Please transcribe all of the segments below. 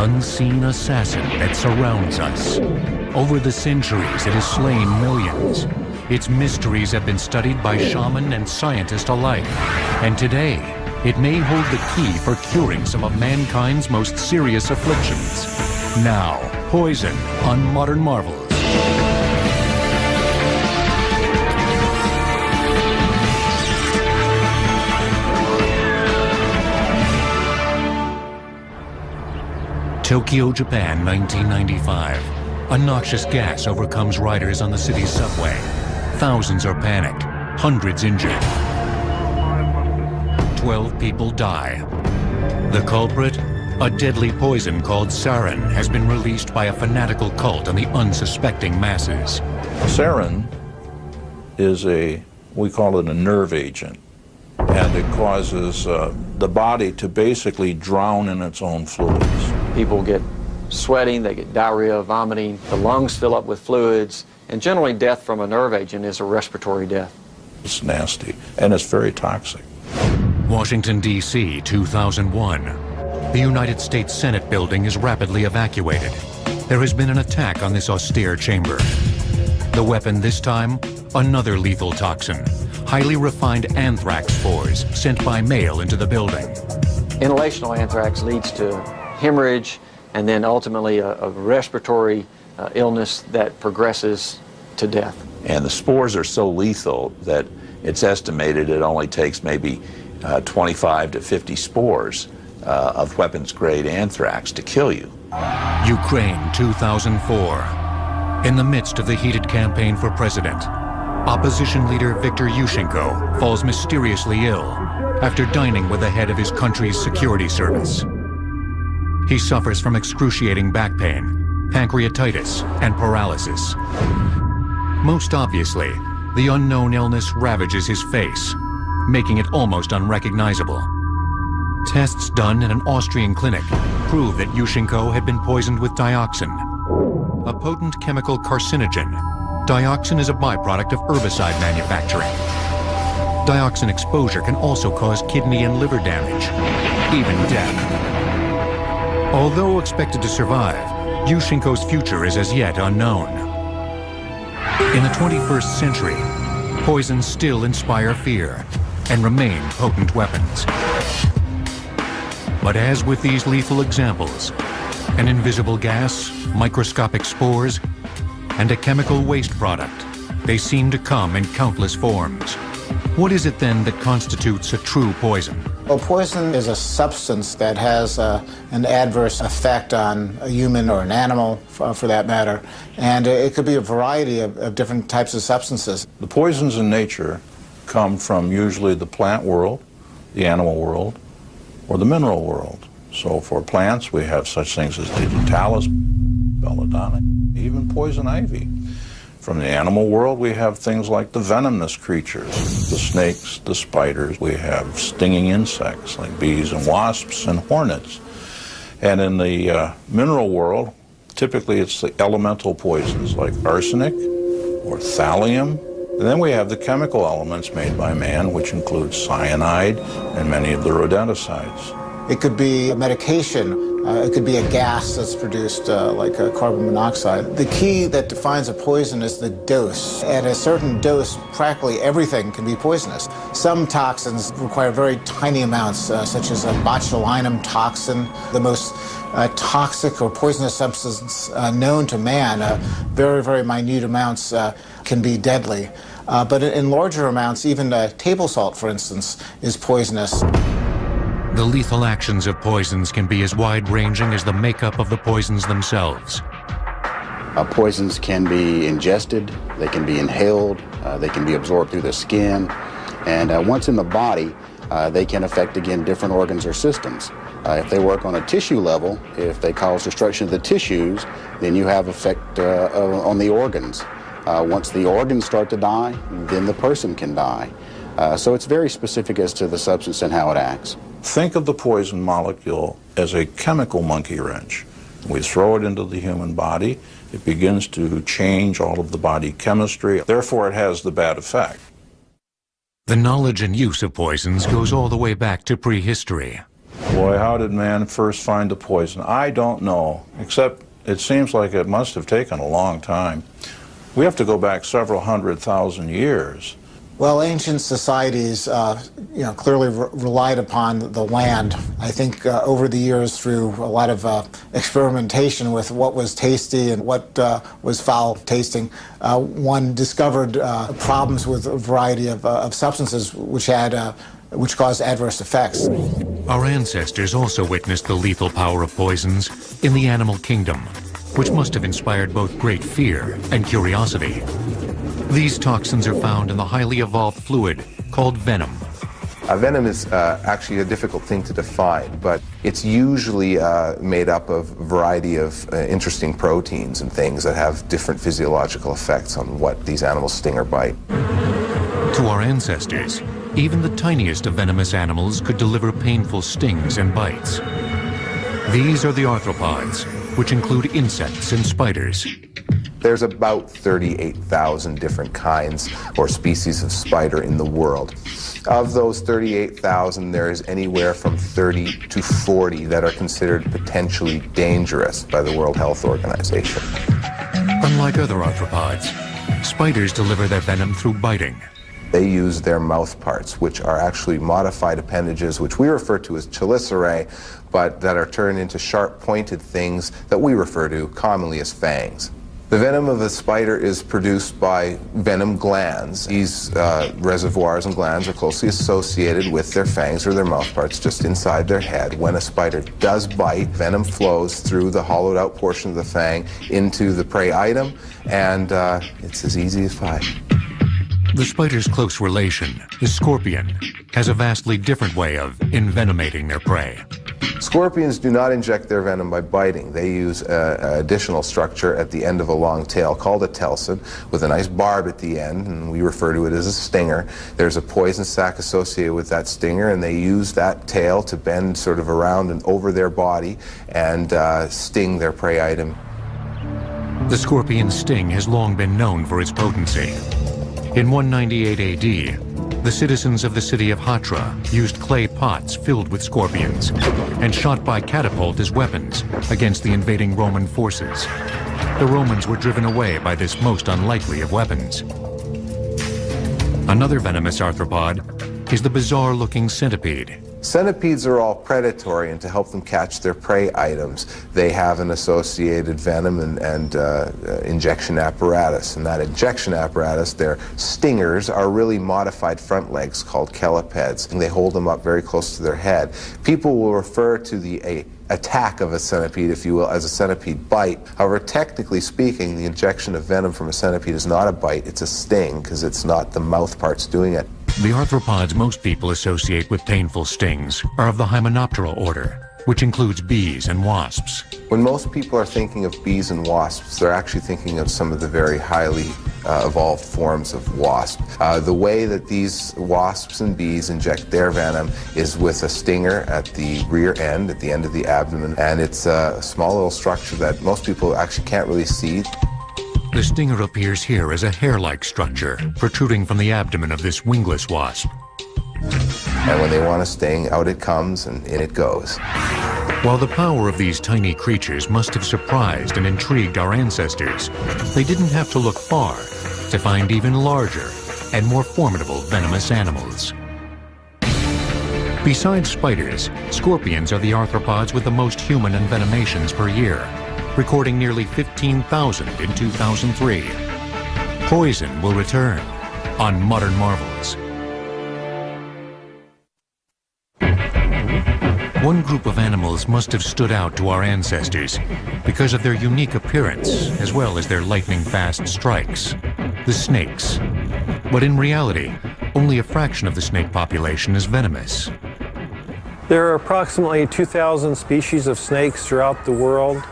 unseen assassin that surrounds us. Over the centuries, it has slain millions. Its mysteries have been studied by shaman and scientist alike. And today, it may hold the key for curing some of mankind's most serious afflictions. Now, Poison on Modern Marvels. Tokyo, Japan, 1995. A noxious gas overcomes riders on the city's subway. Thousands are panicked, hundreds injured. 12 people die. The culprit? A deadly poison called sarin has been released by a fanatical cult on the unsuspecting masses. Sarin is we call it a nerve agent. And it causes the body to basically drown in its own fluids. People get sweating, they get diarrhea, vomiting, the lungs fill up with fluids, and generally death from a nerve agent is a respiratory death. It's nasty, and it's very toxic. Washington, D.C., 2001. The United States Senate building is rapidly evacuated. There has been an attack on this austere chamber. The weapon this time, another lethal toxin, highly refined anthrax spores sent by mail into the building. Inhalational anthrax leads to hemorrhage and then ultimately a respiratory illness that progresses to death. And the spores are so lethal that it's estimated it only takes maybe 25 to 50 spores of weapons-grade anthrax to kill you. Ukraine, 2004. In the midst of the heated campaign for president, opposition leader Viktor Yushchenko falls mysteriously ill after dining with the head of his country's security service. He suffers from excruciating back pain, pancreatitis, and paralysis. Most obviously, the unknown illness ravages his face, making it almost unrecognizable. Tests done in an Austrian clinic prove that Yushchenko had been poisoned with dioxin, a potent chemical carcinogen. Dioxin is a byproduct of herbicide manufacturing. Dioxin exposure can also cause kidney and liver damage, even death. Although expected to survive, Yushchenko's future is as yet unknown. In the 21st century, poisons still inspire fear and remain potent weapons. But as with these lethal examples, an invisible gas, microscopic spores, and a chemical waste product, they seem to come in countless forms. What is it then that constitutes a true poison? Well, poison is a substance that has an adverse effect on a human or an animal, for that matter, and it could be a variety of different types of substances. The poisons in nature come from usually the plant world, the animal world, or the mineral world. So for plants, we have such things as digitalis, belladonna, even poison ivy. From the animal world, we have things like the venomous creatures, the snakes, the spiders. We have stinging insects like bees and wasps and hornets. And in the mineral world, typically it's the elemental poisons like arsenic or thallium. And then we have the chemical elements made by man, which include cyanide and many of the rodenticides. It could be a medication. It could be a gas that's produced like carbon monoxide. The key that defines a poison is the dose. At a certain dose, practically everything can be poisonous. Some toxins require very tiny amounts, such as a botulinum toxin, the most toxic or poisonous substance known to man. Very, very minute amounts can be deadly. But in larger amounts, even table salt, for instance, is poisonous. The lethal actions of poisons can be as wide-ranging as the makeup of the poisons themselves. Poisons can be ingested, they can be inhaled, they can be absorbed through the skin, and once in the body, they can affect, again, different organs or systems. If they work on a tissue level, if they cause destruction of the tissues, then you have effect on the organs. Once the organs start to die, then the person can die. So it's very specific as to the substance and how it acts. Think of the poison molecule as a chemical monkey wrench. We throw it into the human body, it begins to change all of the body chemistry, therefore it has the bad effect. The knowledge and use of poisons goes all the way back to prehistory. Boy, how did man first find the poison? I don't know, except it seems like it must have taken a long time. We have to go back several 100,000 years. Well, ancient societies, clearly relied upon the land. I think over the years, through a lot of experimentation with what was tasty and what was foul tasting, one discovered problems with a variety of substances which caused adverse effects. Our ancestors also witnessed the lethal power of poisons in the animal kingdom, which must have inspired both great fear and curiosity. These toxins are found in the highly evolved fluid called venom. Venom is actually a difficult thing to define, but it's usually made up of a variety of interesting proteins and things that have different physiological effects on what these animals sting or bite. To our ancestors, even the tiniest of venomous animals could deliver painful stings and bites. These are the arthropods, which include insects and spiders. There's about 38,000 different kinds or species of spider in the world. Of those 38,000, there is anywhere from 30 to 40 that are considered potentially dangerous by the World Health Organization. Unlike other arthropods, spiders deliver their venom through biting. They use their mouth parts, which are actually modified appendages, which we refer to as chelicerae, but that are turned into sharp-pointed things that we refer to commonly as fangs. The venom of a spider is produced by venom glands. These reservoirs and glands are closely associated with their fangs or their mouthparts just inside their head. When a spider does bite, venom flows through the hollowed out portion of the fang into the prey item, and it's as easy as pie. The spider's close relation, the scorpion, has a vastly different way of envenomating their prey. Scorpions do not inject their venom by biting. They use an additional structure at the end of a long tail called a telson with a nice barb at the end, and we refer to it as a stinger. There's a poison sac associated with that stinger, and they use that tail to bend sort of around and over their body and sting their prey item. The scorpion's sting has long been known for its potency. In 198 AD, the citizens of the city of Hatra used clay pots filled with scorpions and shot by catapult as weapons against the invading Roman forces. The Romans were driven away by this most unlikely of weapons. Another venomous arthropod is the bizarre-looking centipede. Centipedes are all predatory, and to help them catch their prey items, they have an associated venom and injection apparatus. And that injection apparatus, their stingers, are really modified front legs called chelipeds, and they hold them up very close to their head. People will refer to the attack of a centipede, if you will, as a centipede bite. However, technically speaking, the injection of venom from a centipede is not a bite, it's a sting, because it's not the mouth parts doing it. The arthropods most people associate with painful stings are of the Hymenoptera order, which includes bees and wasps. When most people are thinking of bees and wasps, they're actually thinking of some of the very highly evolved forms of wasp. The way that these wasps and bees inject their venom is with a stinger at the rear end, at the end of the abdomen, and it's a small little structure that most people actually can't really see. The stinger appears here as a hair-like structure protruding from the abdomen of this wingless wasp. And when they want to sting, out it comes and in it goes. While the power of these tiny creatures must have surprised and intrigued our ancestors, they didn't have to look far to find even larger and more formidable venomous animals. Besides spiders, scorpions are the arthropods with the most human envenomations per year, recording nearly 15,000 in 2003. Poison will return on Modern Marvels. One group of animals must have stood out to our ancestors because of their unique appearance as well as their lightning-fast strikes, the snakes. But in reality, only a fraction of the snake population is venomous. There are approximately 2,000 species of snakes throughout the world,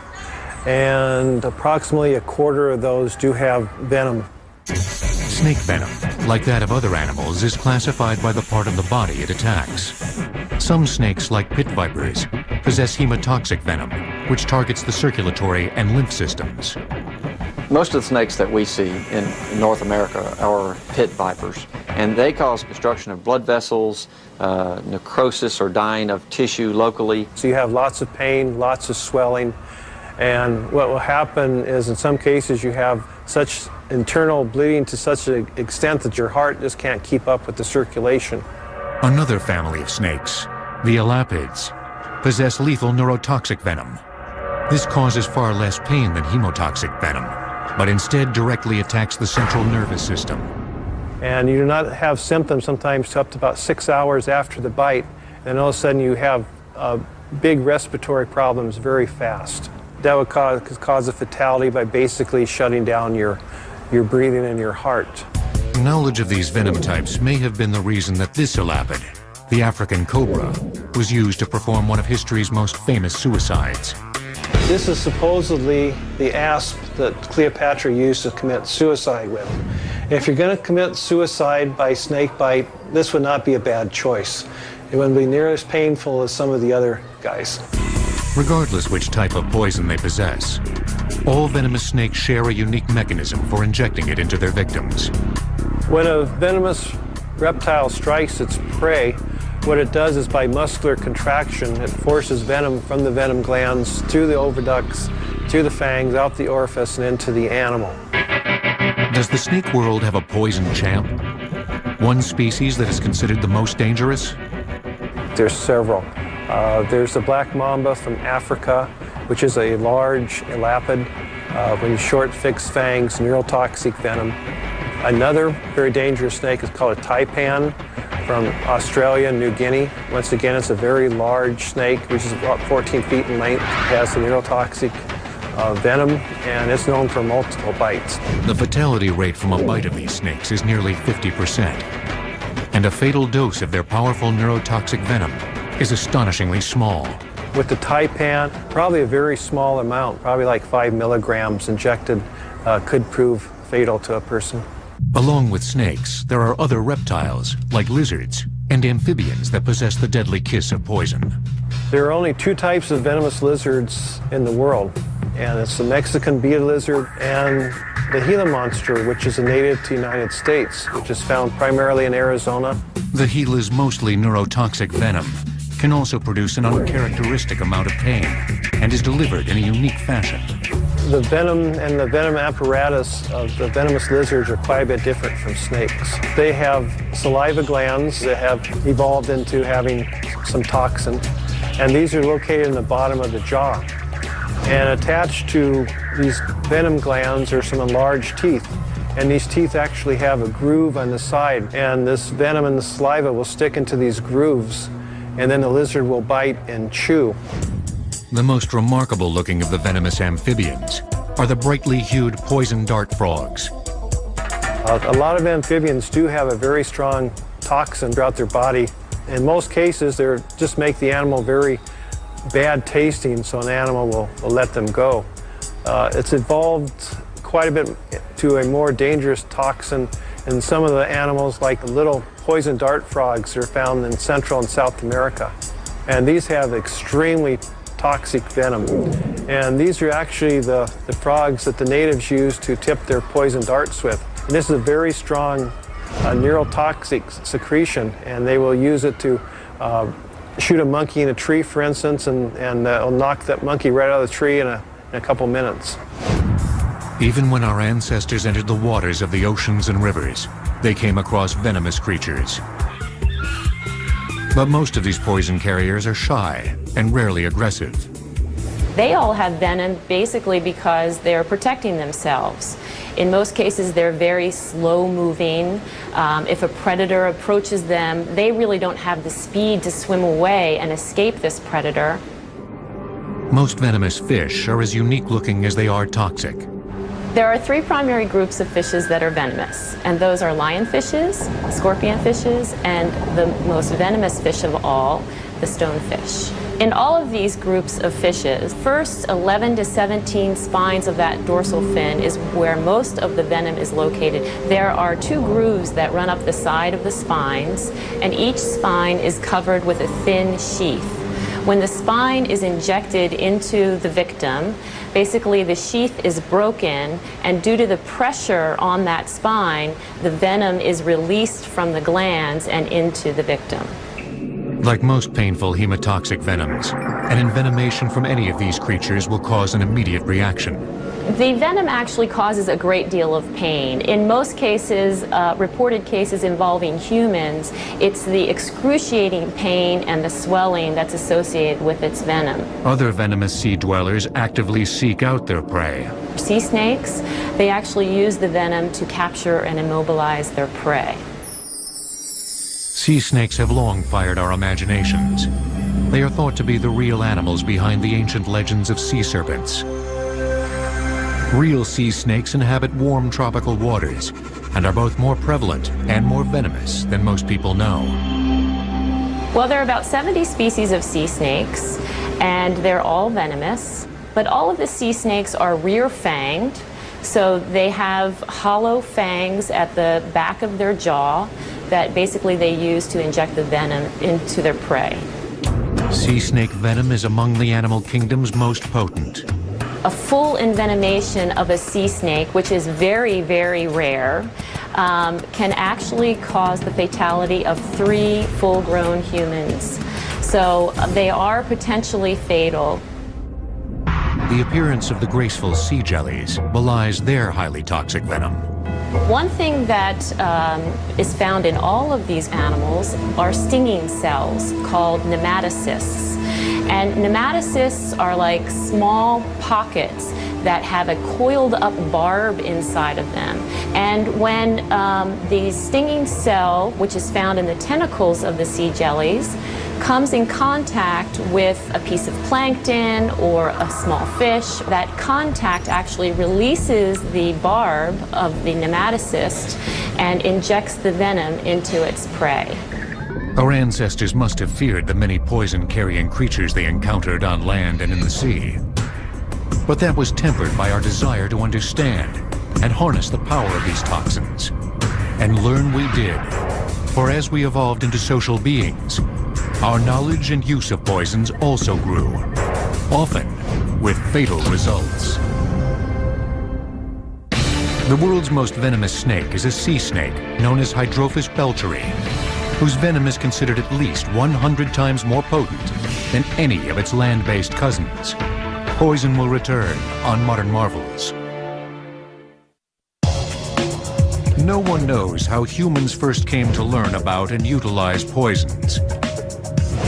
and approximately a quarter of those do have venom. Snake venom, like that of other animals, is classified by the part of the body it attacks. Some snakes, like pit vipers, possess hemotoxic venom, which targets the circulatory and lymph systems. Most of the snakes that we see in North America are pit vipers, and they cause obstruction of blood vessels, necrosis or dying of tissue locally. So you have lots of pain, lots of swelling, and what will happen is in some cases you have such internal bleeding to such an extent that your heart just can't keep up with the circulation. Another family of snakes, the elapids, possess lethal neurotoxic venom. This causes far less pain than hemotoxic venom, but instead directly attacks the central nervous system. And you do not have symptoms sometimes up to about 6 hours after the bite, and all of a sudden you have big respiratory problems very fast. That would cause a fatality by basically shutting down your breathing and your heart. Knowledge of these venom types may have been the reason that this elapid, the African cobra, was used to perform one of history's most famous suicides. This is supposedly the asp that Cleopatra used to commit suicide with. If you're going to commit suicide by snake bite, this would not be a bad choice. It wouldn't be near as painful as some of the other guys. Regardless which type of poison they possess, all venomous snakes share a unique mechanism for injecting it into their victims. When a venomous reptile strikes its prey, what it does is by muscular contraction, it forces venom from the venom glands to the oviducts, to the fangs, out the orifice, and into the animal. Does the snake world have a poison champ? One species that is considered the most dangerous? There's several. There's the black mamba from Africa, which is a large elapid with short fixed fangs, neurotoxic venom. Another very dangerous snake is called a taipan from Australia and New Guinea. Once again, it's a very large snake, which is about 14 feet in length. It has the neurotoxic venom, and it's known for multiple bites. The fatality rate from a bite of these snakes is nearly 50%, and a fatal dose of their powerful neurotoxic venom is astonishingly small. With the taipan, probably a very small amount, probably like 5 milligrams injected, could prove fatal to a person. Along with snakes, there are other reptiles, like lizards, and amphibians that possess the deadly kiss of poison. There are only 2 types of venomous lizards in the world, and it's the Mexican bearded lizard and the Gila monster, which is a native to the United States, which is found primarily in Arizona. The Gila's mostly neurotoxic venom can also produce an uncharacteristic amount of pain and is delivered in a unique fashion. The venom and the venom apparatus of the venomous lizards are quite a bit different from snakes. They have saliva glands that have evolved into having some toxin, and these are located in the bottom of the jaw. And attached to these venom glands are some enlarged teeth, and these teeth actually have a groove on the side, and this venom and the saliva will stick into these grooves, and then the lizard will bite and chew. The most remarkable looking of the venomous amphibians are the brightly hued poison dart frogs. A lot of amphibians do have a very strong toxin throughout their body. In most cases, they just make the animal very bad tasting, so an animal will let them go. It's evolved quite a bit to a more dangerous toxin in some of the animals, like the little poison dart frogs that are found in Central and South America. And these have extremely toxic venom. And these are actually the frogs that the natives use to tip their poison darts with. And this is a very strong neurotoxic secretion, and they will use it to shoot a monkey in a tree, for instance, and it'll knock that monkey right out of the tree in a couple minutes. Even when our ancestors entered the waters of the oceans and rivers, they came across venomous creatures. But most of these poison carriers are shy and rarely aggressive. They all have venom basically because they're protecting themselves. In most cases, they're very slow-moving. If a predator approaches them, they really don't have the speed to swim away and escape this predator. Most venomous fish are as unique-looking as they are toxic. There are 3 primary groups of fishes that are venomous, and those are lionfishes, scorpionfishes, and the most venomous fish of all, the stonefish. In all of these groups of fishes, first 11 to 17 spines of that dorsal fin is where most of the venom is located. There are 2 grooves that run up the side of the spines, and each spine is covered with a thin sheath. When the spine is injected into the victim, basically the sheath is broken, and due to the pressure on that spine, the venom is released from the glands and into the victim. Like most painful hemotoxic venoms, an envenomation from any of these creatures will cause an immediate reaction. The venom actually causes a great deal of pain. In most cases, reported cases involving humans, it's the excruciating pain and the swelling that's associated with its venom. Other venomous sea dwellers actively seek out their prey. Sea snakes, they actually use the venom to capture and immobilize their prey. Sea snakes have long fired our imaginations. They are thought to be the real animals behind the ancient legends of sea serpents. Real sea snakes inhabit warm tropical waters and are both more prevalent and more venomous than most people know. Well, there are about 70 species of sea snakes, and they're all venomous. But all of the sea snakes are rear-fanged, so they have hollow fangs at the back of their jaw that basically they use to inject the venom into their prey. Sea snake venom is among the animal kingdom's most potent. A full envenomation of a sea snake, which is very, very rare, can actually cause the fatality of 3 full-grown humans. So they are potentially fatal. The appearance of the graceful sea jellies belies their highly toxic venom. One thing that is found in all of these animals are stinging cells called nematocysts. And nematocysts are like small pockets that have a coiled up barb inside of them. And when the stinging cell, which is found in the tentacles of the sea jellies, comes in contact with a piece of plankton or a small fish, that contact actually releases the barb of the nematocyst and injects the venom into its prey. Our ancestors must have feared the many poison-carrying creatures they encountered on land and in the sea. But that was tempered by our desire to understand and harness the power of these toxins. And learn we did. For as we evolved into social beings, our knowledge and use of poisons also grew, often with fatal results. The world's most venomous snake is a sea snake known as Hydrophis belcheri, whose venom is considered at least 100 times more potent than any of its land-based cousins. Poison will return on Modern Marvels. No one knows how humans first came to learn about and utilize poisons.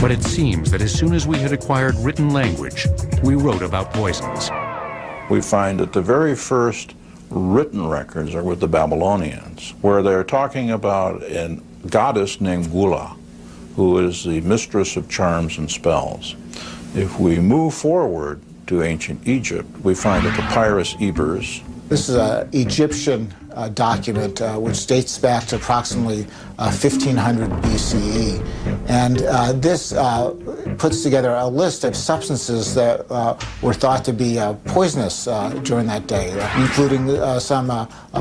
But it seems that as soon as we had acquired written language, we wrote about poisons. We find that the very first written records are with the Babylonians, where they're talking about a goddess named Gula, who is the mistress of charms and spells. If we move forward to ancient Egypt, we find the Papyrus Ebers. This is an Egyptian document which dates back to approximately 1500 BCE. And this puts together a list of substances that were thought to be poisonous during that day, including some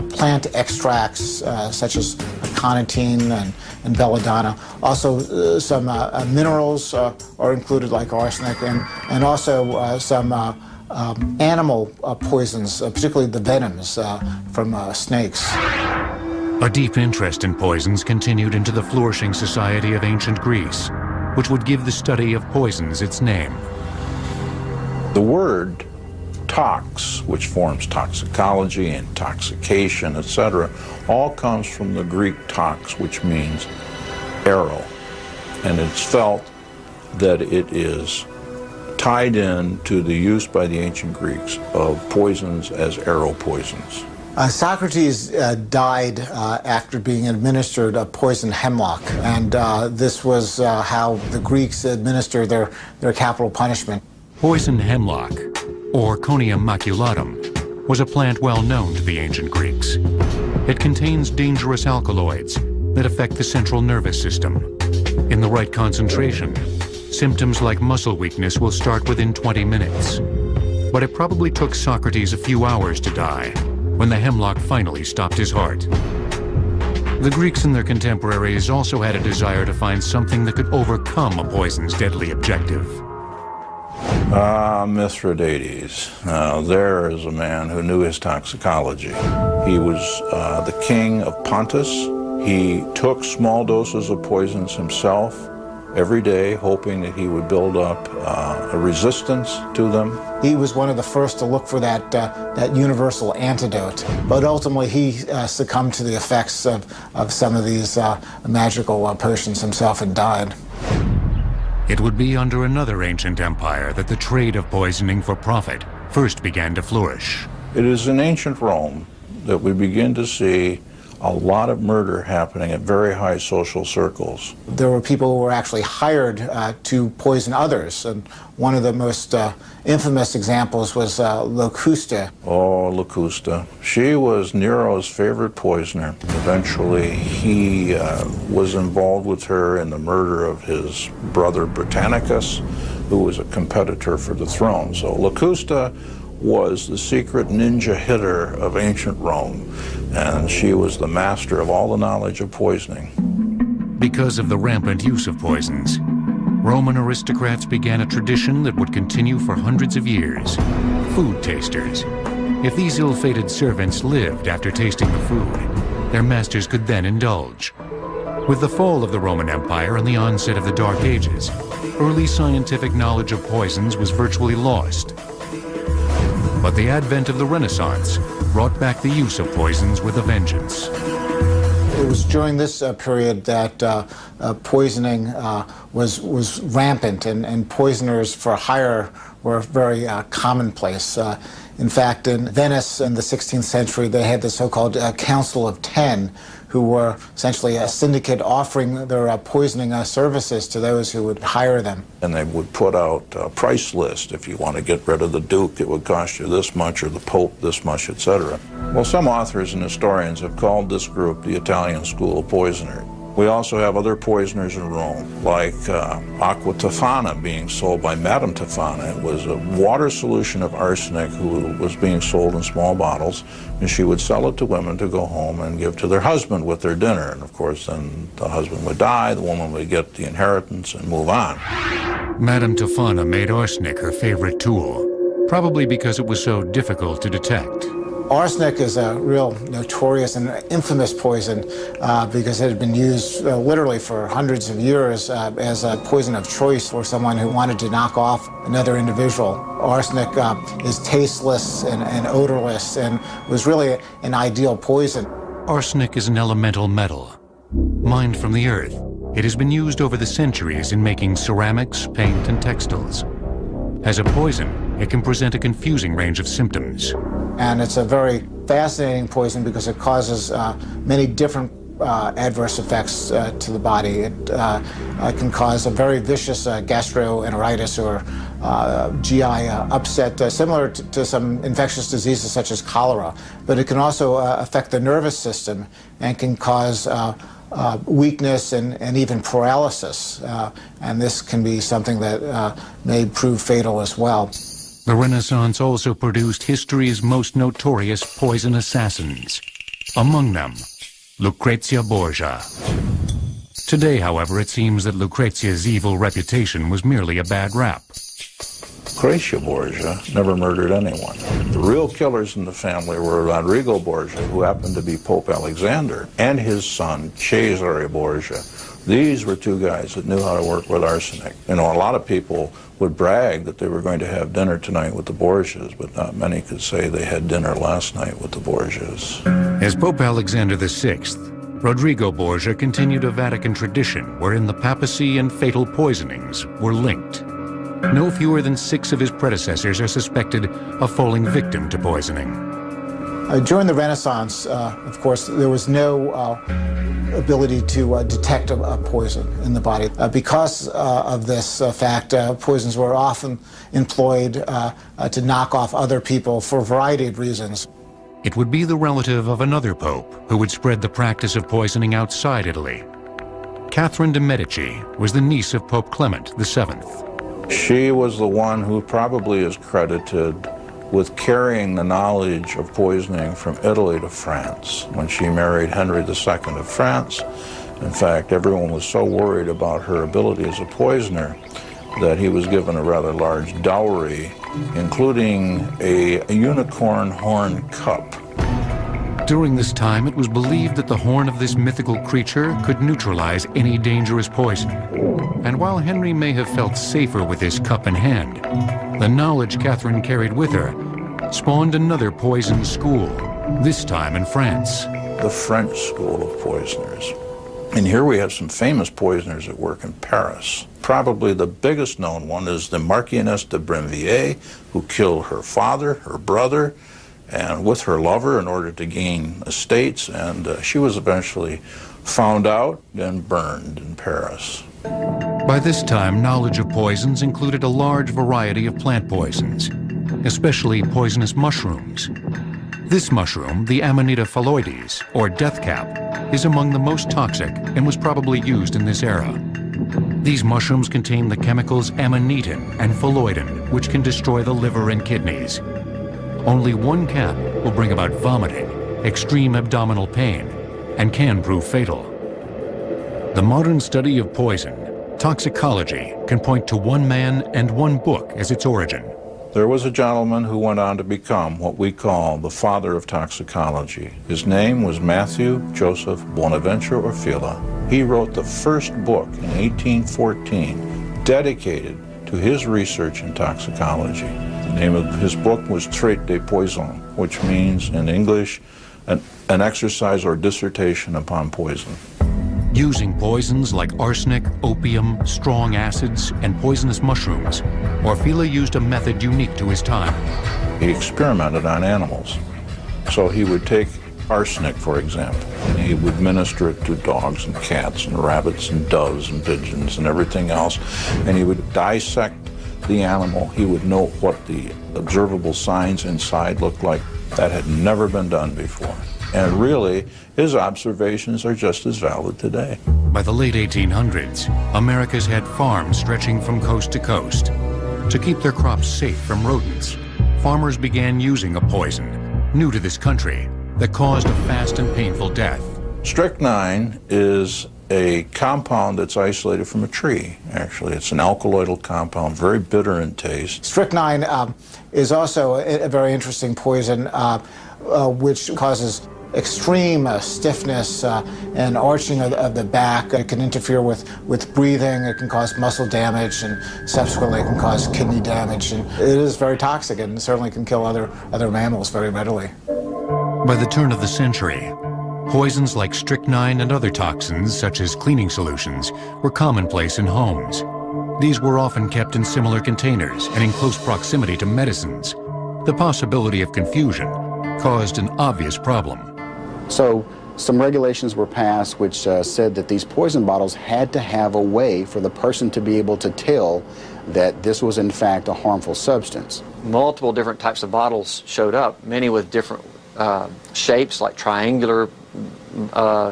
plant extracts such as carnitine and belladonna. Also, some minerals are included, like arsenic, and also some animal poisons, particularly the venoms from snakes. A deep interest in poisons continued into the flourishing society of ancient Greece, which would give the study of poisons its name. The word tox, which forms toxicology, intoxication, etc., all comes from the Greek tox, which means arrow. And it's felt that it is tied in to the use by the ancient Greeks of poisons as arrow poisons. Socrates died after being administered a poison hemlock, and this was how the Greeks administered their capital punishment. Poison hemlock, or Conium maculatum, was a plant well known to the ancient Greeks. It contains dangerous alkaloids that affect the central nervous system. In the right concentration, symptoms like muscle weakness will start within 20 minutes. But it probably took Socrates a few hours to die when the hemlock finally stopped his heart. The Greeks and their contemporaries also had a desire to find something that could overcome a poison's deadly objective. Mithridates. Now, there is a man who knew his toxicology. He was the king of Pontus. He took small doses of poisons himself every day, hoping that he would build up a resistance to them. He was one of the first to look for that universal antidote, but ultimately he succumbed to the effects of some of these magical potions himself and died. It would be under another ancient empire that the trade of poisoning for profit first began to flourish. It is in ancient Rome that we begin to see a lot of murder happening at very high social circles. There were people who were actually hired to poison others, and one of the most infamous examples was Locusta. Oh, Locusta. She was Nero's favorite poisoner. Eventually, he was involved with her in the murder of his brother Britannicus, who was a competitor for the throne. So Locusta was the secret ninja hitter of ancient Rome, and she was the master of all the knowledge of poisoning. Because of the rampant use of poisons, Roman aristocrats began a tradition that would continue for hundreds of years: food tasters. If these ill-fated servants lived after tasting the food, their masters could then indulge. With the fall of the Roman Empire and the onset of the Dark Ages, early scientific knowledge of poisons was virtually lost. But the advent of the Renaissance brought back the use of poisons with a vengeance. It was during this period that poisoning was rampant, and poisoners for hire were very commonplace. In fact, in Venice in the 16th century, they had the so-called Council of Ten, who were essentially a syndicate offering their poisoning services to those who would hire them. And they would put out a price list. If you want to get rid of the Duke, it would cost you this much, or the Pope this much, etc. Well, some authors and historians have called this group the Italian school of poisoner. We also have other poisoners in Rome, like aqua tofana being sold by Madame Tofana. It was a water solution of arsenic who was being sold in small bottles, and she would sell it to women to go home and give to their husband with their dinner. And of course, then the husband would die, the woman would get the inheritance and move on. Madame Tofana made arsenic her favorite tool, probably because it was so difficult to detect. Arsenic is a real notorious and infamous poison because it had been used literally for hundreds of years as a poison of choice for someone who wanted to knock off another individual. Arsenic is tasteless and odorless and was really an ideal poison. Arsenic is an elemental metal. Mined from the earth, it has been used over the centuries in making ceramics, paint, and textiles. As a poison, it can present a confusing range of symptoms. And it's a very fascinating poison because it causes many different adverse effects to the body. It can cause a very vicious gastroenteritis or GI upset, similar to some infectious diseases such as cholera. But it can also affect the nervous system and can cause weakness and even paralysis. And this can be something that may prove fatal as well. The Renaissance also produced history's most notorious poison assassins. Among them, Lucrezia Borgia. Today, however, it seems that Lucrezia's evil reputation was merely a bad rap. Lucrezia Borgia never murdered anyone. The real killers in the family were Rodrigo Borgia, who happened to be Pope Alexander, and his son, Cesare Borgia. These were two guys that knew how to work with arsenic. You know, a lot of people would brag that they were going to have dinner tonight with the Borgias, but not many could say they had dinner last night with the Borgias. As Pope Alexander VI, Rodrigo Borgia continued a Vatican tradition wherein the papacy and fatal poisonings were linked. No fewer than 6 of his predecessors are suspected of falling victim to poisoning. During the Renaissance, of course, there was no ability to detect a poison in the body. Because of this fact, poisons were often employed to knock off other people for a variety of reasons. It would be the relative of another pope who would spread the practice of poisoning outside Italy. Catherine de' Medici was the niece of Pope Clement VII. She was the one who probably is credited with carrying the knowledge of poisoning from Italy to France when she married Henry II of France. In fact, everyone was so worried about her ability as a poisoner that he was given a rather large dowry, including a unicorn horn cup. During this time, it was believed that the horn of this mythical creature could neutralize any dangerous poison. And while Henry may have felt safer with his cup in hand, the knowledge Catherine carried with her spawned another poison school, this time in France. The French school of poisoners. And here we have some famous poisoners at work in Paris. Probably the biggest known one is the Marchioness de Brinvilliers, who killed her father, her brother, and with her lover in order to gain estates, and she was eventually found out and burned in Paris. By this time, knowledge of poisons included a large variety of plant poisons, especially poisonous mushrooms. This mushroom, the Amanita phalloides, or death cap, is among the most toxic and was probably used in this era. These mushrooms contain the chemicals amanitin and phalloidin, which can destroy the liver and kidneys. Only one cap will bring about vomiting, extreme abdominal pain, and can prove fatal. The modern study of poison, toxicology, can point to one man and one book as its origin. There was a gentleman who went on to become what we call the father of toxicology. His name was Matthew Joseph Bonaventure Orfila. He wrote the first book in 1814 dedicated to his research in toxicology. The name of his book was Traité des Poisons, which means in English, an exercise or dissertation upon poison. Using poisons like arsenic, opium, strong acids, and poisonous mushrooms, Orfila used a method unique to his time. He experimented on animals. So he would take arsenic, for example, and he would minister it to dogs and cats and rabbits and doves and pigeons and everything else, and he would dissect the animal. He would know what the observable signs inside looked like. That had never been done before. And really, his observations are just as valid today. By the late 1800s, America's had farms stretching from coast to coast. To keep their crops safe from rodents, farmers began using a poison, new to this country, that caused a fast and painful death. Strychnine is a compound that's isolated from a tree, actually. It's an alkaloidal compound, very bitter in taste. Strychnine is also a very interesting poison which causes extreme stiffness and arching of the back. It can interfere with breathing, it can cause muscle damage, and subsequently it can cause kidney damage. And it is very toxic and certainly can kill other mammals very readily. By the turn of the century, poisons like strychnine and other toxins, such as cleaning solutions, were commonplace in homes. These were often kept in similar containers and in close proximity to medicines. The possibility of confusion caused an obvious problem. So some regulations were passed which said that these poison bottles had to have a way for the person to be able to tell that this was in fact a harmful substance. Multiple different types of bottles showed up, many with different shapes, like triangular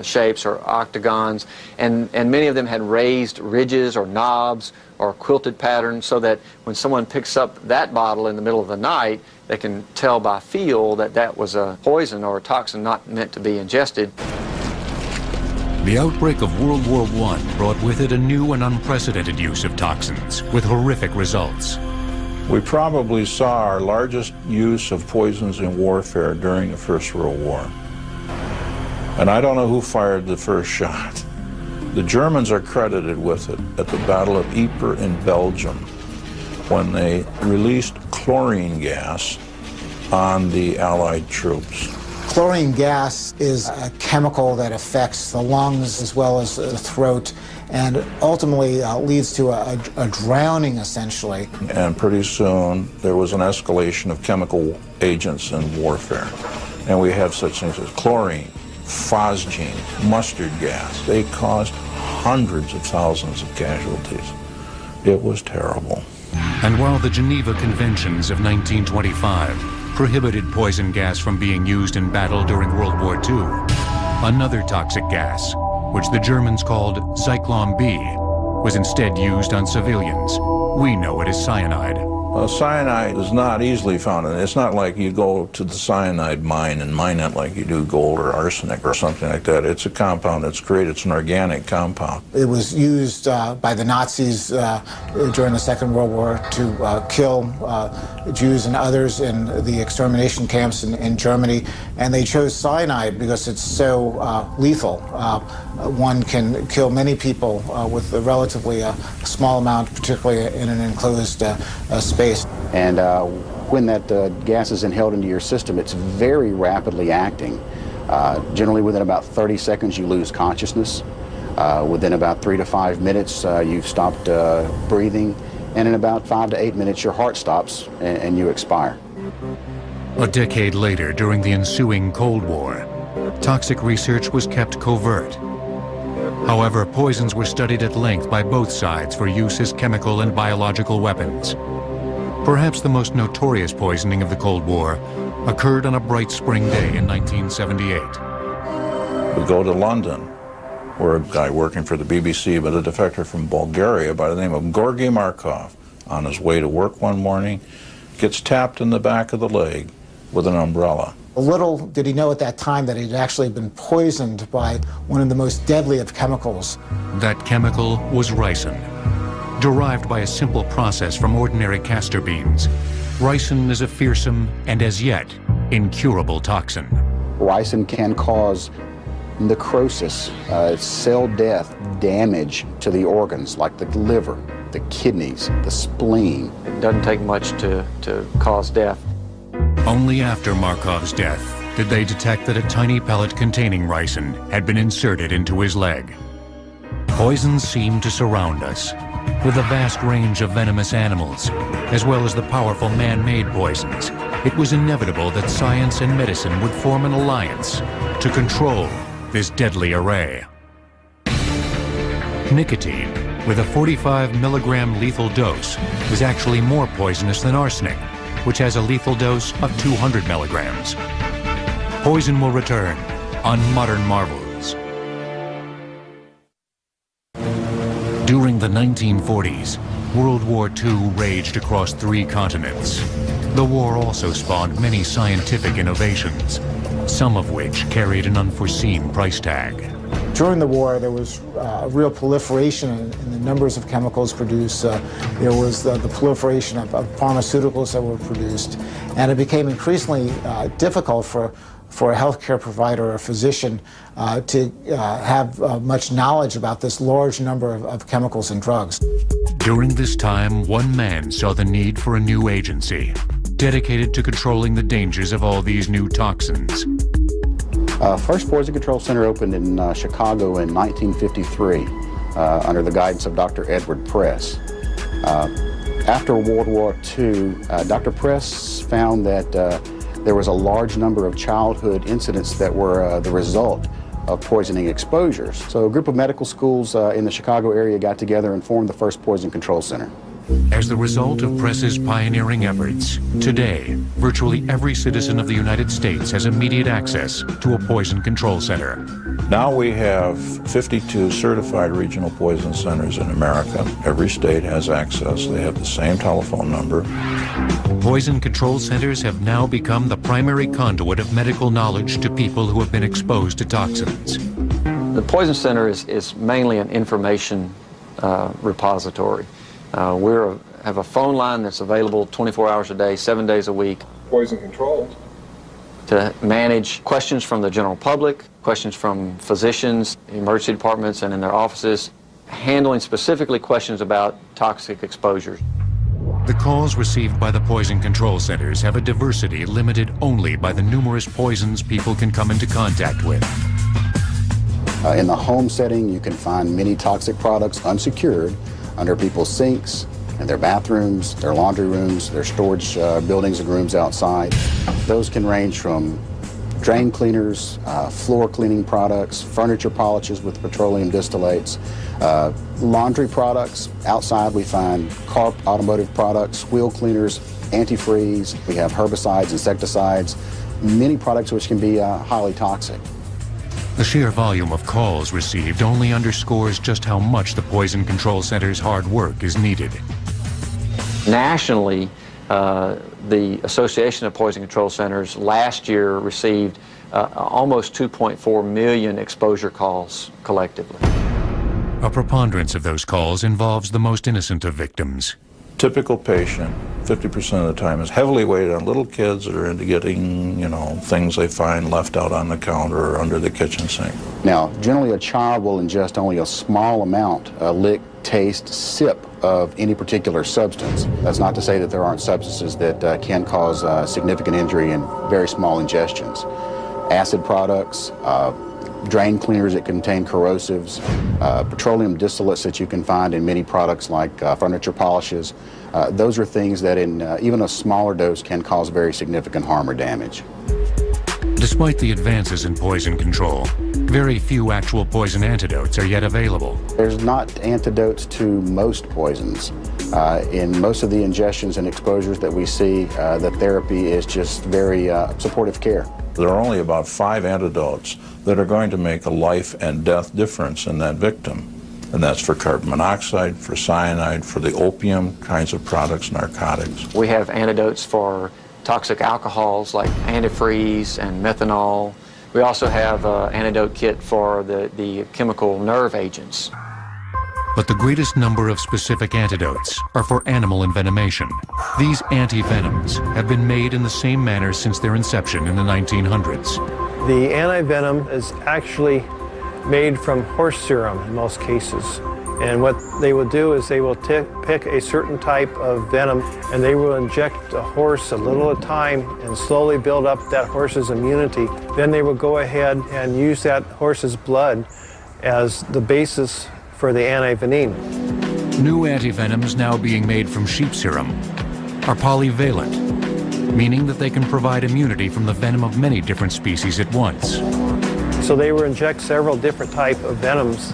shapes or octagons, and many of them had raised ridges or knobs or quilted patterns, so that when someone picks up that bottle in the middle of the night, they can tell by feel that that was a poison or a toxin not meant to be ingested. The outbreak of World War I brought with it a new and unprecedented use of toxins, with horrific results. We probably saw our largest use of poisons in warfare during the First World War. And I don't know who fired the first shot. The Germans are credited with it at the Battle of Ypres in Belgium, when they released chlorine gas on the Allied troops. Chlorine gas is a chemical that affects the lungs as well as the throat, and ultimately leads to a drowning, essentially. And pretty soon there was an escalation of chemical agents in warfare. And we have such things as chlorine, phosgene, mustard gas. They caused hundreds of thousands of casualties. It was terrible. And while the Geneva Conventions of 1925 prohibited poison gas from being used in battle during World War II, another toxic gas, which the Germans called Zyklon B, was instead used on civilians. We know it as cyanide. Cyanide is not easily found, and it's not like you go to the cyanide mine and mine it like you do gold or arsenic or something like that. It's a compound that's created. It's an organic compound. It was used by the Nazis during the Second World War to kill Jews and others in the extermination camps in Germany, and they chose cyanide because it's so lethal. One can kill many people with a relatively small amount, particularly in an enclosed space. And when that gas is inhaled into your system, it's very rapidly acting. Generally within about 30 seconds you lose consciousness. Within about 3 to 5 minutes you've stopped breathing, and in about 5 to 8 minutes your heart stops and you expire. A decade later, during the ensuing Cold War, toxic research was kept covert. However, poisons were studied at length by both sides for use as chemical and biological weapons. Perhaps the most notorious poisoning of the Cold War occurred on a bright spring day in 1978. We go to London, where a guy working for the BBC, but a defector from Bulgaria by the name of Gorgy Markov, on his way to work one morning, gets tapped in the back of the leg with an umbrella. Little did he know at that time that he'd actually been poisoned by one of the most deadly of chemicals. That chemical was ricin. Derived by a simple process from ordinary castor beans, ricin is a fearsome and as yet incurable toxin. Ricin can cause necrosis, cell death, damage to the organs like the liver, the kidneys, the spleen. It doesn't take much to cause death. Only after Markov's death did they detect that a tiny pellet containing ricin had been inserted into his leg. Poisons seem to surround us, with a vast range of venomous animals, as well as the powerful man-made poisons. It was inevitable that science and medicine would form an alliance to control this deadly array. Nicotine, with a 45 milligram lethal dose, was actually more poisonous than arsenic, which has a lethal dose of 200 milligrams. Poison will return on Modern Marvels. During the 1940s, World War II raged across 3 continents. The war also spawned many scientific innovations, some of which carried an unforeseen price tag. During the war, there was a real proliferation in the numbers of chemicals produced. There was the proliferation of pharmaceuticals that were produced, and it became increasingly difficult for a healthcare provider or a physician to have much knowledge about this large number of chemicals and drugs. During this time, one man saw the need for a new agency, dedicated to controlling the dangers of all these new toxins. First Poison Control Center opened in Chicago in 1953 under the guidance of Dr. Edward Press. After World War II, Dr. Press found that there was a large number of childhood incidents that were the result of poisoning exposures. So a group of medical schools in the Chicago area got together and formed the first Poison Control Center. As the result of Press's pioneering efforts, today, virtually every citizen of the United States has immediate access to a poison control center. Now we have 52 certified regional poison centers in America. Every state has access. They have the same telephone number. Poison control centers have now become the primary conduit of medical knowledge to people who have been exposed to toxins. The Poison Center is mainly an information repository. We have a phone line that's available 24 hours a day, 7 days a week. Poison controlled. To manage questions from the general public, questions from physicians, emergency departments, and in their offices, handling specifically questions about toxic exposures. The calls received by the poison control centers have a diversity limited only by the numerous poisons people can come into contact with. In the home setting, you can find many toxic products unsecured under people's sinks, in their bathrooms, their laundry rooms, their storage buildings and rooms outside. Those can range from drain cleaners, floor cleaning products, furniture polishes with petroleum distillates, laundry products. Outside we find car automotive products, wheel cleaners, antifreeze. We have herbicides, insecticides, many products which can be highly toxic. The sheer volume of calls received only underscores just how much the Poison Control Center's hard work is needed. Nationally, the Association of Poison Control Centers last year received almost 2.4 million exposure calls collectively. A preponderance of those calls involves the most innocent of victims. Typical patient, 50% of the time, is heavily weighted on little kids that are into getting, things they find left out on the counter or under the kitchen sink. Now, generally a child will ingest only a small amount, a lick, taste, sip of any particular substance. That's not to say that there aren't substances that can cause significant injury in very small ingestions. Acid products, drain cleaners that contain corrosives, petroleum distillates that you can find in many products like furniture polishes. Those are things that in even a smaller dose can cause very significant harm or damage. Despite the advances in poison control, very few actual poison antidotes are yet available. There's not antidotes to most poisons. In most of the ingestions and exposures that we see, the therapy is just very supportive care. There are only about 5 antidotes that are going to make a life and death difference in that victim. And that's for carbon monoxide, for cyanide, for the opium kinds of products, narcotics. We have antidotes for toxic alcohols like antifreeze and methanol. We also have an antidote kit for the chemical nerve agents. But the greatest number of specific antidotes are for animal envenomation. These anti-venoms have been made in the same manner since their inception in the 1900s. The anti-venom is actually made from horse serum in most cases. And what they will do is they will pick a certain type of venom and they will inject a horse a little at a time and slowly build up that horse's immunity. Then they will go ahead and use that horse's blood as the basis for the anti-venin. New antivenoms now being made from sheep serum are polyvalent, meaning that they can provide immunity from the venom of many different species at once. So they will inject several different type of venoms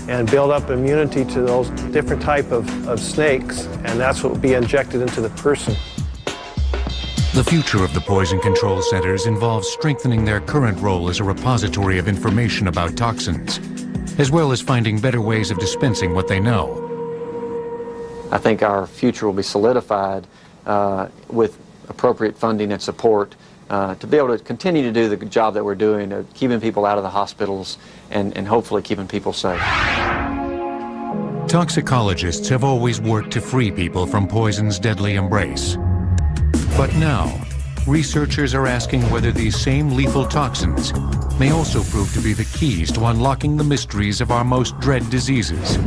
and build up immunity to those different type of snakes, and that's what will be injected into the person. The future of the poison control centers involves strengthening their current role as a repository of information about toxins, as well as finding better ways of dispensing what they know. I think our future will be solidified with appropriate funding and support to be able to continue to do the job that we're doing of keeping people out of the hospitals and hopefully keeping people safe. Toxicologists have always worked to free people from poison's deadly embrace. But now, researchers are asking whether these same lethal toxins may also prove to be the keys to unlocking the mysteries of our most dread diseases,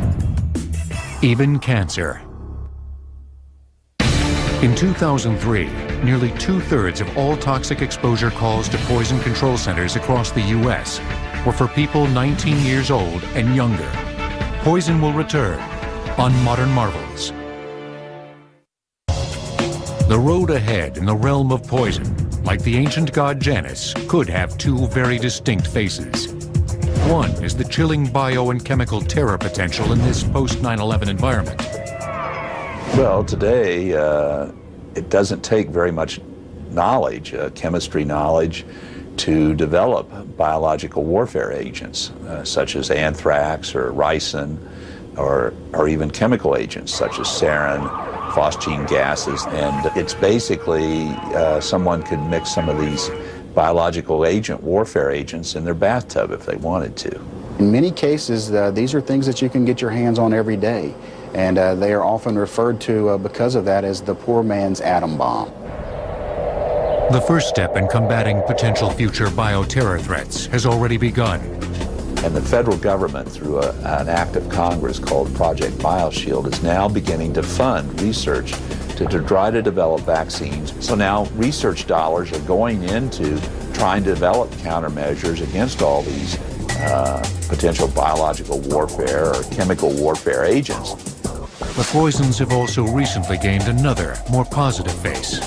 even cancer. In 2003, nearly 2/3 of all toxic exposure calls to poison control centers across the U.S. were for people 19 years old and younger. Poison will return on Modern Marvels. The road ahead in the realm of poison, like the ancient god Janus, could have 2 very distinct faces. One is the chilling bio and chemical terror potential in this post-9/11 environment. Well, today, it doesn't take very much knowledge, chemistry knowledge, to develop biological warfare agents, such as anthrax or ricin, or even chemical agents such as sarin, phosgene gases. And it's basically someone could mix some of these biological agent, warfare agents in their bathtub if they wanted to. In many cases, these are things that you can get your hands on every day. And they are often referred to because of that as the poor man's atom bomb. The first step in combating potential future bioterror threats has already begun. And the federal government, through an act of Congress called Project BioShield, is now beginning to fund research to try to develop vaccines. So now research dollars are going into trying to develop countermeasures against all these potential biological warfare or chemical warfare agents. The poisons have also recently gained another, more positive face.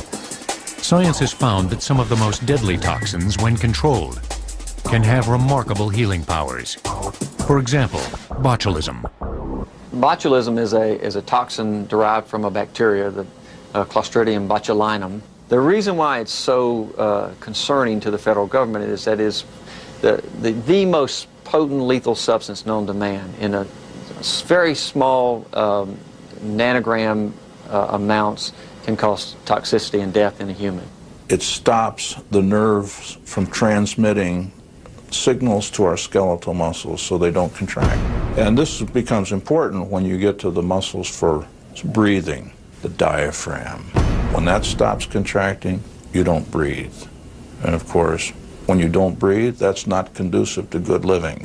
Science has found that some of the most deadly toxins, when controlled, can have remarkable healing powers. For example, botulism. Botulism is a toxin derived from a bacteria, the Clostridium botulinum. The reason why it's so concerning to the federal government is that it is the most potent lethal substance known to man in a very small nanogram amounts can cause toxicity and death in a human. It stops the nerves from transmitting signals to our skeletal muscles so they don't contract. And this becomes important when you get to the muscles for breathing, the diaphragm. When that stops contracting, you don't breathe. And of course, when you don't breathe, that's not conducive to good living.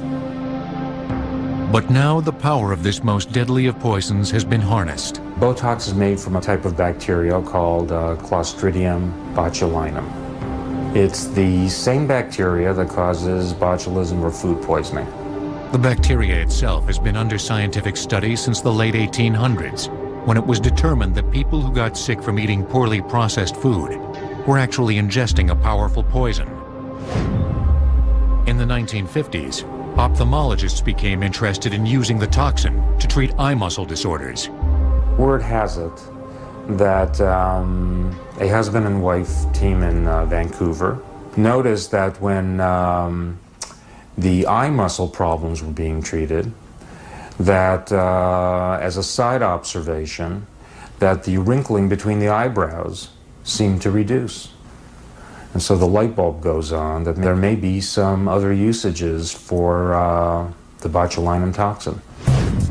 But now the power of this most deadly of poisons has been harnessed. Botox is made from a type of bacteria called Clostridium botulinum. It's the same bacteria that causes botulism or food poisoning. The bacteria itself has been under scientific study since the late 1800s, when it was determined that people who got sick from eating poorly processed food were actually ingesting a powerful poison. In the 1950s, ophthalmologists became interested in using the toxin to treat eye muscle disorders. Word has it that a husband and wife team in Vancouver noticed that when the eye muscle problems were being treated, that as a side observation, that the wrinkling between the eyebrows seemed to reduce. And so the light bulb goes on that there may be some other usages for the botulinum toxin.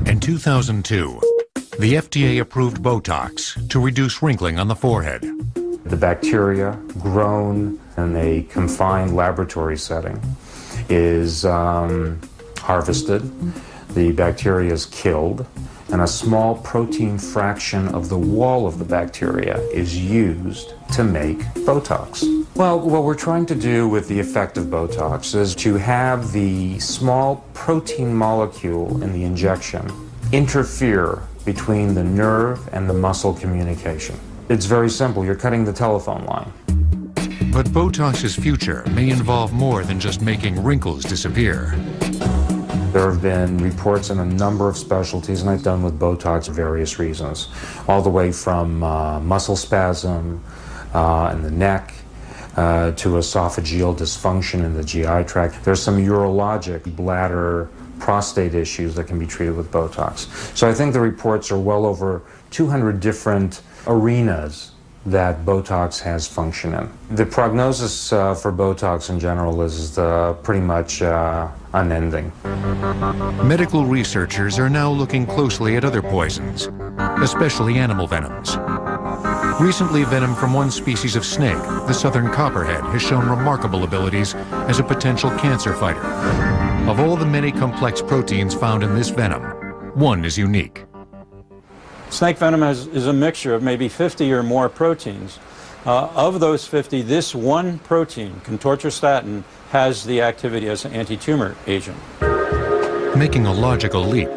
In 2002, the FDA approved Botox to reduce wrinkling on the forehead. The bacteria grown in a confined laboratory setting is harvested, the bacteria is killed, and a small protein fraction of the wall of the bacteria is used to make Botox. Well, what we're trying to do with the effect of Botox is to have the small protein molecule in the injection interfere between the nerve and the muscle communication. It's very simple. You're cutting the telephone line. But Botox's future may involve more than just making wrinkles disappear. There have been reports in a number of specialties, and I've done with Botox for various reasons, all the way from muscle spasm in the neck to esophageal dysfunction in the GI tract. There's some urologic, bladder, prostate issues that can be treated with Botox. So I think the reports are well over 200 different arenas that Botox has function in. The prognosis for Botox in general is pretty much unending. Medical researchers are now looking closely at other poisons, especially animal venoms. Recently, venom from one species of snake, the southern copperhead, has shown remarkable abilities as a potential cancer fighter. Of all the many complex proteins found in this venom, one is unique. Snake venom is a mixture of maybe 50 or more proteins. Of those 50, this one protein, contortristatin, has the activity as an anti-tumor agent. Making a logical leap,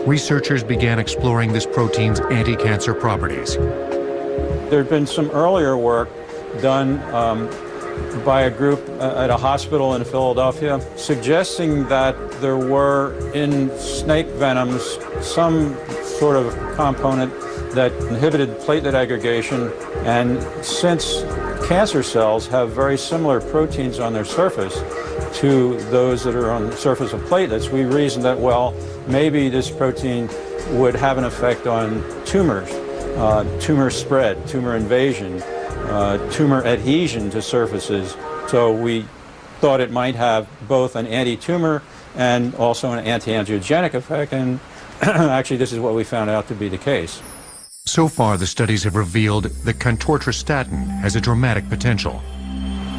researchers began exploring this protein's anti-cancer properties. There had been some earlier work done by a group at a hospital in Philadelphia suggesting that there were in snake venoms some sort of component that inhibited platelet aggregation, and since cancer cells have very similar proteins on their surface to those that are on the surface of platelets, we reasoned that, well, maybe this protein would have an effect on tumors, tumor spread, tumor invasion, tumor adhesion to surfaces. So we thought it might have both an anti-tumor and also an anti-angiogenic effect, and actually this is what we found out to be the case. So far, the studies have revealed that contortristatin has a dramatic potential.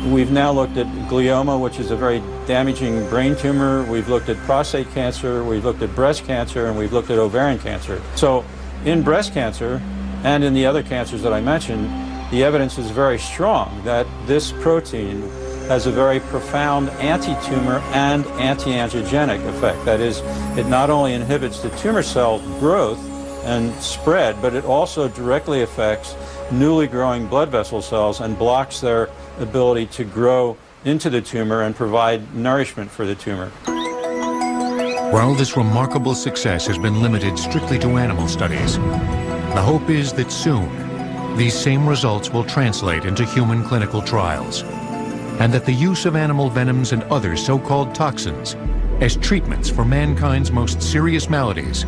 We've now looked at glioma, which is a very damaging brain tumor. We've looked at prostate cancer, we've looked at breast cancer, and we've looked at ovarian cancer. So in breast cancer and in the other cancers that I mentioned, the evidence is very strong that this protein has a very profound anti-tumor and anti-angiogenic effect. That is, it not only inhibits the tumor cell growth and spread, but it also directly affects newly growing blood vessel cells and blocks their ability to grow into the tumor and provide nourishment for the tumor. While this remarkable success has been limited strictly to animal studies, the hope is that soon these same results will translate into human clinical trials, and that the use of animal venoms and other so-called toxins as treatments for mankind's most serious maladies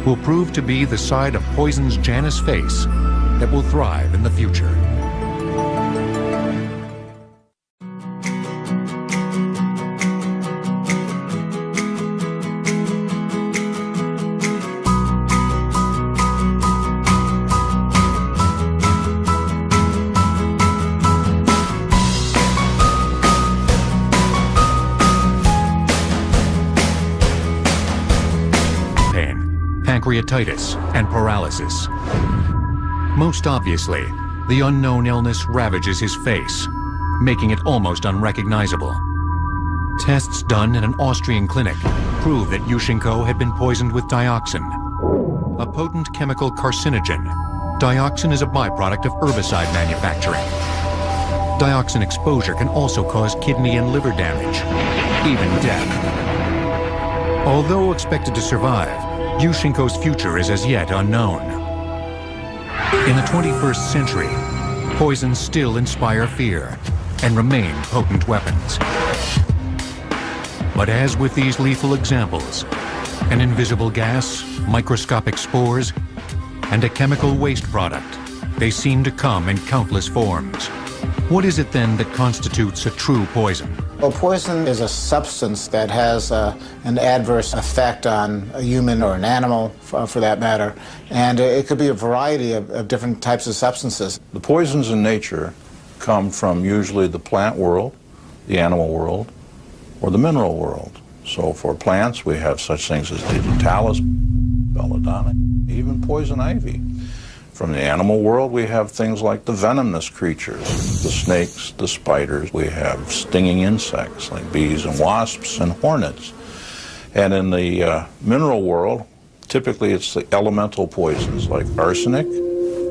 will prove to be the side of poison's Janus face that will thrive in the future. Pancreatitis and paralysis. Most obviously, the unknown illness ravages his face, making it almost unrecognizable. Tests done in an Austrian clinic prove that Yushchenko had been poisoned with dioxin, a potent chemical carcinogen. Dioxin is a byproduct of herbicide manufacturing. Dioxin exposure can also cause kidney and liver damage, even death. Although expected to survive, Yushchenko's future is as yet unknown. In the 21st century, poisons still inspire fear and remain potent weapons. But as with these lethal examples, an invisible gas, microscopic spores, and a chemical waste product, they seem to come in countless forms. What is it then that constitutes a true poison? Well, poison is a substance that has an adverse effect on a human or an animal, for that matter, and it could be a variety of different types of substances. The poisons in nature come from usually the plant world, the animal world, or the mineral world. So for plants, we have such things as digitalis, belladonna, even poison ivy. From the animal world, we have things like the venomous creatures, the snakes, the spiders. We have stinging insects like bees and wasps and hornets. And in the mineral world, typically it's the elemental poisons like arsenic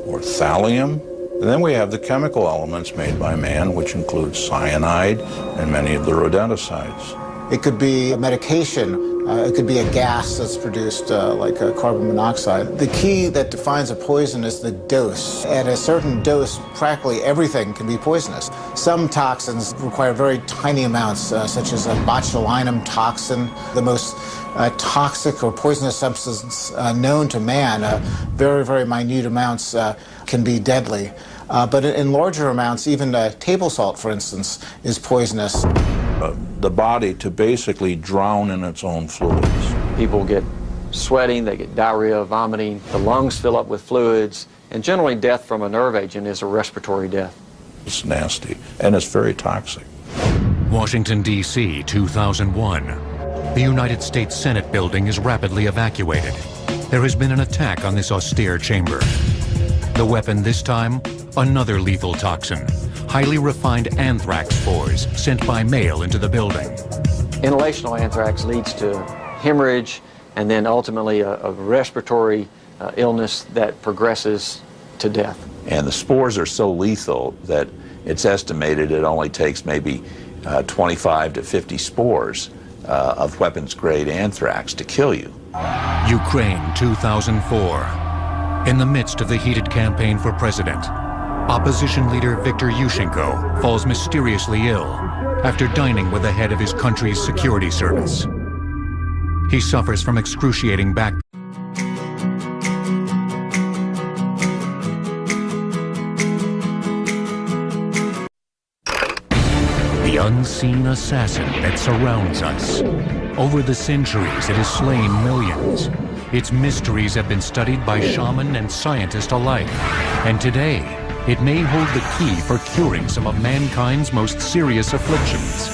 or thallium. And then we have the chemical elements made by man, which include cyanide and many of the rodenticides. It could be a medication. It could be a gas that's produced like carbon monoxide. The key that defines a poison is the dose. At a certain dose, practically everything can be poisonous. Some toxins require very tiny amounts, such as a botulinum toxin, the most toxic or poisonous substance known to man. Very, very minute amounts can be deadly. But in larger amounts, even table salt, for instance, is poisonous. The body to basically drown in its own fluids. People get sweating, they get diarrhea, vomiting, the lungs fill up with fluids, and generally death from a nerve agent is a respiratory death. It's nasty, and it's very toxic. Washington, D.C., 2001. The United States Senate building is rapidly evacuated. There has been an attack on this austere chamber. The weapon this time, another lethal toxin, highly refined anthrax spores sent by mail into the building. Inhalational anthrax leads to hemorrhage and then ultimately a respiratory illness that progresses to death. And the spores are so lethal that it's estimated it only takes maybe 25 to 50 spores of weapons-grade anthrax to kill you. Ukraine, 2004. In the midst of the heated campaign for president, opposition leader Viktor Yushchenko falls mysteriously ill after dining with the head of his country's security service. He suffers from excruciating back. The unseen assassin that surrounds us. Over the centuries, it has slain millions. Its mysteries have been studied by shaman and scientist alike. And today, it may hold the key for curing some of mankind's most serious afflictions.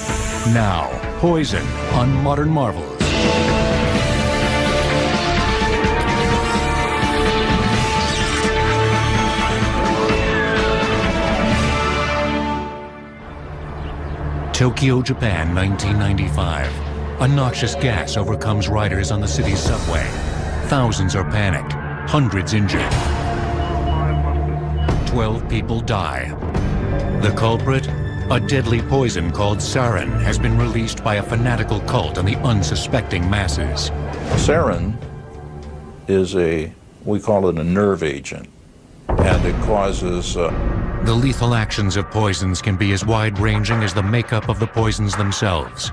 Now, Poison on Modern Marvels. Tokyo, Japan, 1995. A noxious gas overcomes riders on the city's subway. Thousands are panicked, hundreds injured. 12 people die. The culprit? A deadly poison called sarin has been released by a fanatical cult on the unsuspecting masses. Sarin is we call it a nerve agent, and it causes... The lethal actions of poisons can be as wide-ranging as the makeup of the poisons themselves.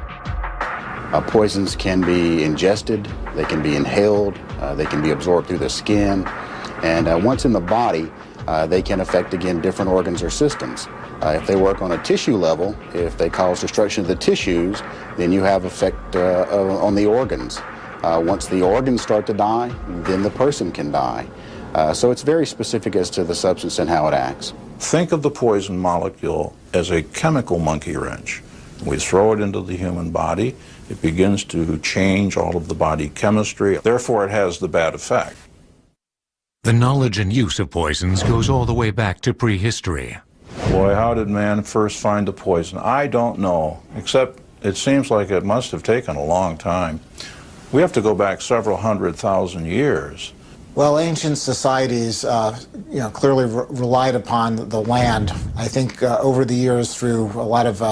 Poisons can be ingested, they can be inhaled, they can be absorbed through the skin, and once in the body, they can affect, again, different organs or systems. If they work on a tissue level, if they cause destruction of the tissues, then you have effect on the organs. Once the organs start to die, then the person can die. So it's very specific as to the substance and how it acts. Think of the poison molecule as a chemical monkey wrench. We throw it into the human body, it begins to change all of the body chemistry, therefore it has the bad effect. The knowledge and use of poisons goes all the way back to prehistory. Boy, how did man first find the poison? I don't know, except it seems like it must have taken a long time. We have to go back several 100,000 years. Well, ancient societies, clearly relied upon the land. I think over the years, through a lot of